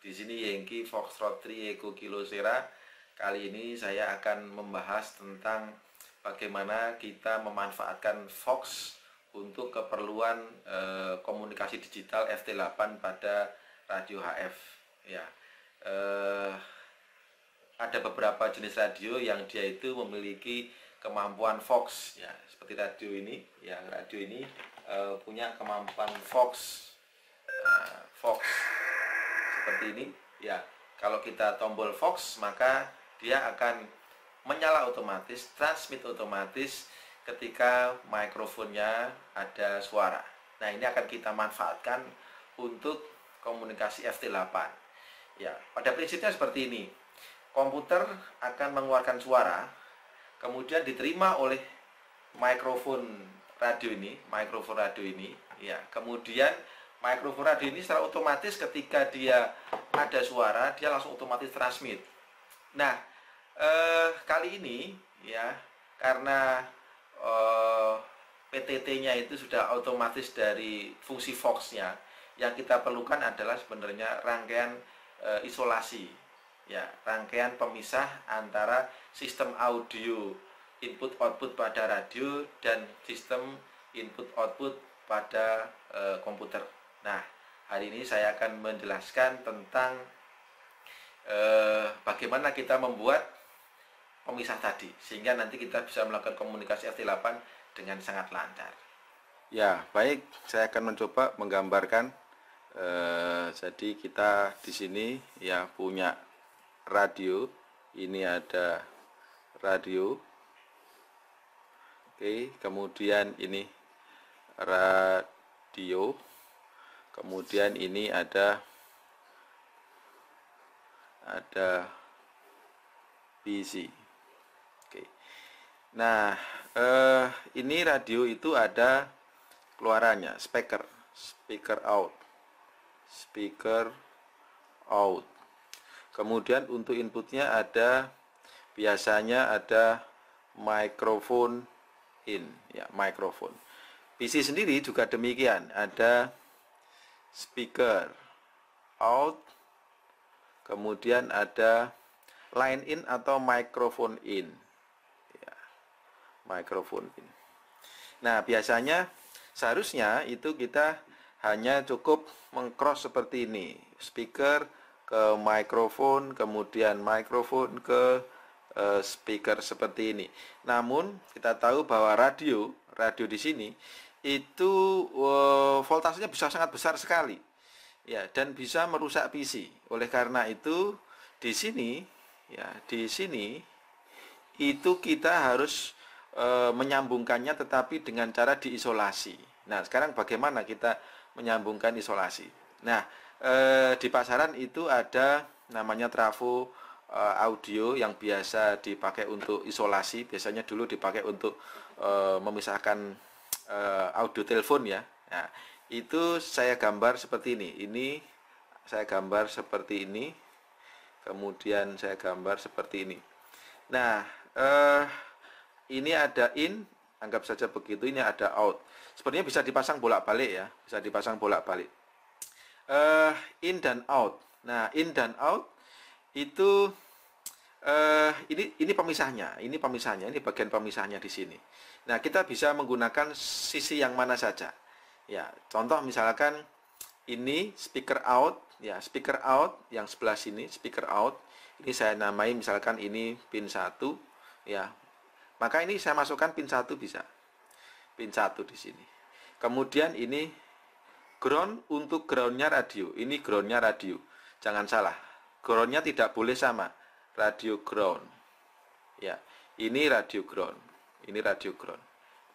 Di sini Yankee Foxtrot 3 Echo Kilo Sierra. Kali ini saya akan membahas tentang bagaimana kita memanfaatkan Fox untuk keperluan komunikasi digital FT8 pada radio HF. Ya, ada beberapa jenis radio yang dia itu memiliki kemampuan Fox. Ya, seperti radio ini. Ya, radio ini punya kemampuan Fox. Fox seperti ini. Ya, kalau kita tombol Fox maka dia akan menyala otomatis, transmit otomatis ketika mikrofonnya ada suara. Nah, ini akan kita manfaatkan untuk komunikasi FT8. Ya, pada prinsipnya seperti ini. Komputer akan mengeluarkan suara, kemudian diterima oleh mikrofon radio ini, ya. Kemudian mikrofon radio ini secara otomatis ketika dia ada suara, dia langsung otomatis transmit. Nah, kali ini ya, karena PTT-nya itu sudah otomatis dari fungsi Fox-nya, yang kita perlukan adalah sebenarnya rangkaian isolasi, ya, rangkaian pemisah antara sistem audio input output pada radio dan sistem input output pada komputer. Nah, hari ini saya akan menjelaskan tentang bagaimana kita membuat pemisah tadi, sehingga nanti kita bisa melakukan komunikasi FT8 dengan sangat lancar. Ya, baik, saya akan mencoba menggambarkan. Jadi kita di sini ya punya radio. Ini ada radio. Oke, kemudian ini radio. Kemudian ini ada PC. Oke. Nah, ini radio itu ada keluarannya, speaker out. Kemudian untuk inputnya ada, biasanya ada microphone in, ya, microphone. PC sendiri juga demikian, ada speaker out, kemudian ada line in atau microphone in, ya, microphone in. Nah, biasanya seharusnya itu kita hanya cukup mengcross seperti ini, speaker ke mikrofon, kemudian mikrofon ke speaker seperti ini. Namun kita tahu bahwa radio di sini itu voltasenya bisa sangat besar sekali, ya, dan bisa merusak PC. Oleh karena itu di sini, ya, di sini itu kita harus menyambungkannya, tetapi dengan cara diisolasi. Nah, sekarang bagaimana kita menyambungkan isolasi? Nah, di pasaran itu ada namanya trafo audio yang biasa dipakai untuk isolasi. Biasanya dulu dipakai untuk memisahkan audio telepon, ya. Nah, itu saya gambar seperti ini. Ini saya gambar seperti ini. Kemudian saya gambar seperti ini. Nah, ini ada in, anggap saja begitu. Ini ada out. Sebenarnya bisa dipasang bolak-balik, ya. Bisa dipasang bolak-balik. In dan out. Nah, in dan out itu ini pemisahnya. Ini pemisahnya. Ini bagian pemisahnya di sini. Nah, kita bisa menggunakan sisi yang mana saja. Ya, contoh misalkan ini speaker out, ya, speaker out yang sebelah sini, speaker out. Ini saya namai misalkan ini pin 1, ya. Maka ini saya masukkan pin 1 bisa. Pin 1 di sini. Kemudian ini ground untuk groundnya radio. Ini groundnya radio. Jangan salah. Groundnya tidak boleh sama. Radio ground. Ya, ini radio ground. Ini radio ground.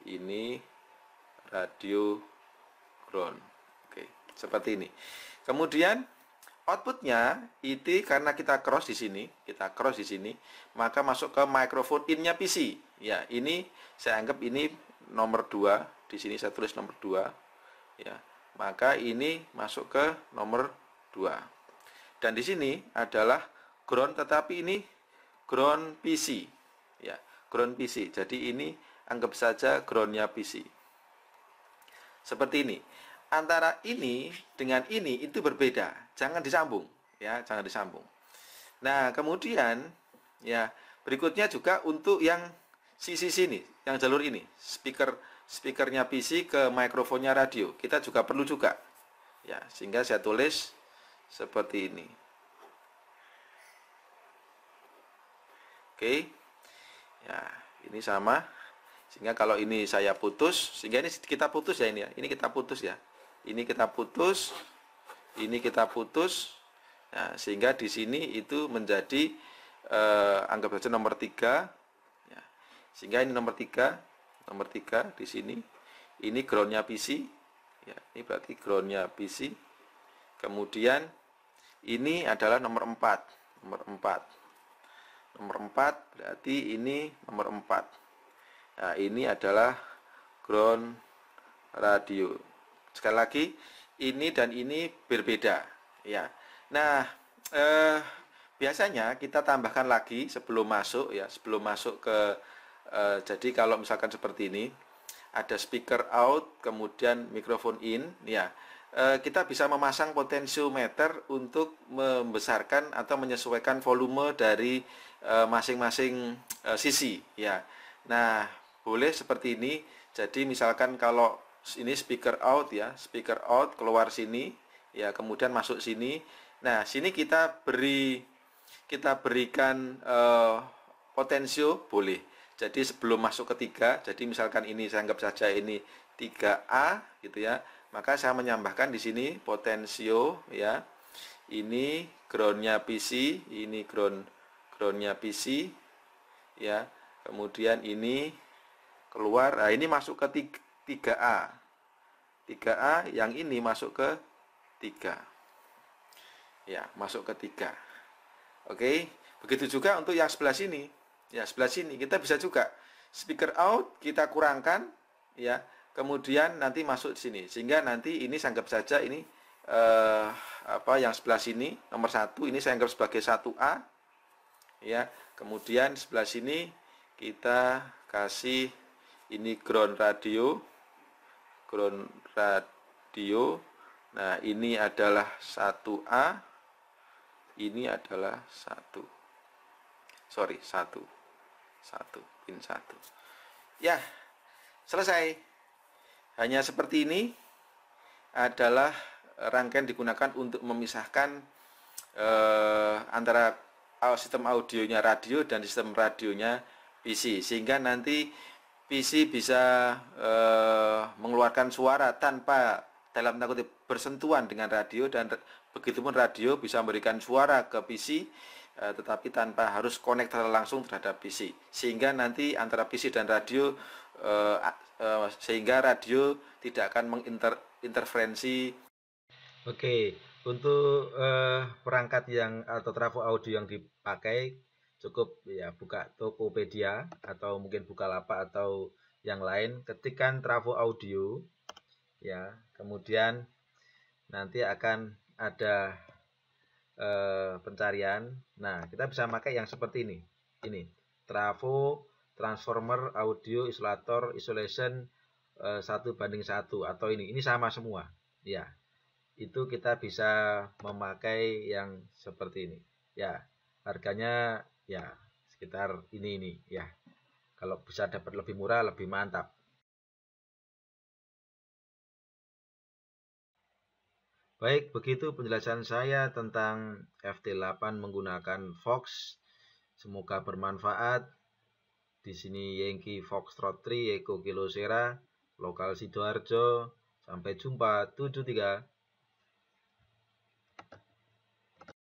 Ini radio ground. Oke, seperti ini. Kemudian outputnya itu karena kita cross di sini, maka masuk ke microphone in-nya PC. Ya, ini saya anggap ini nomor 2. Di sini saya tulis nomor 2, ya. Maka ini masuk ke nomor 2. Dan di sini adalah ground, tetapi ini ground PC, ya, ground PC. Jadi ini anggap saja groundnya PC. Seperti ini. Antara ini dengan ini itu berbeda. Jangan disambung. ya, jangan disambung. Nah, kemudian ya, berikutnya juga untuk yang sisi sini, yang jalur ini, speakernya PC ke mikrofonnya radio, kita juga perlu juga. Ya, sehingga saya tulis seperti ini. Oke. Ya, ini sama. Sehingga kalau ini saya putus, sehingga ini kita putus ya ini ya. Ini kita putus ya. Ini kita putus. Ini kita putus. Nah, sehingga di sini itu menjadi anggap saja nomor 3 ya. Sehingga ini nomor 3 di sini. Ini groundnya PC ya, ini berarti groundnya PC. Kemudian ini adalah nomor 4 berarti ini nomor 4. Nah, ini adalah ground radio. Sekali lagi, ini dan ini berbeda ya. Nah, biasanya kita tambahkan lagi sebelum masuk ya, ke jadi kalau misalkan seperti ini, ada speaker out, kemudian mikrofon in ya. Kita bisa memasang potensiometer untuk membesarkan atau menyesuaikan volume dari masing-masing sisi ya. Nah, boleh seperti ini. Jadi misalkan kalau ini speaker out ya, speaker out keluar sini ya, kemudian masuk sini. Nah, sini kita berikan potensio boleh. Jadi sebelum masuk ke 3, jadi misalkan ini saya anggap saja ini 3A gitu ya, maka saya menambahkan di sini potensio ya. Ini groundnya PC, ini groundnya PC ya. Kemudian ini keluar, nah ini masuk ke 3A. 3A, yang ini masuk ke 3. Ya, masuk ke 3. Oke, begitu juga untuk yang sebelah sini. Ya, sebelah sini kita bisa juga speaker out kita kurangkan ya, kemudian nanti masuk di sini. Sehingga nanti ini saya anggap saja ini yang sebelah sini nomor 1 ini saya anggap sebagai 1A. Ya, kemudian sebelah sini kita kasih ini ground radio. Nah, ini adalah 1A. Ini adalah 1. Pin 1. Ya, selesai. Hanya seperti ini adalah rangkaian digunakan untuk memisahkan antara sistem audionya radio dan sistem radionya PC, sehingga nanti PC bisa mengeluarkan suara tanpa dalam tanda kutip bersentuhan dengan radio, dan begitupun radio bisa memberikan suara ke PC tetapi tanpa harus connect langsung terhadap PC, sehingga nanti antara PC dan radio sehingga radio tidak akan menginterferensi. Oke, untuk perangkat yang atau trafo audio yang dipakai cukup ya buka Tokopedia atau mungkin Bukalapak atau yang lain, ketikkan trafo audio ya, kemudian nanti akan ada pencarian. Nah, kita bisa pakai yang seperti ini. Ini trafo transformer audio isolator isolation 1:1 atau ini sama semua ya. Itu kita bisa memakai yang seperti ini ya. Harganya ya sekitar ini ya. Kalau bisa dapat lebih murah lebih mantap. Baik, begitu penjelasan saya tentang FT8 menggunakan Fox. Semoga bermanfaat. Di sini Yankee Foxtrot 3 Eko Kilo Sierra, lokal Sidoarjo. Sampai jumpa 73.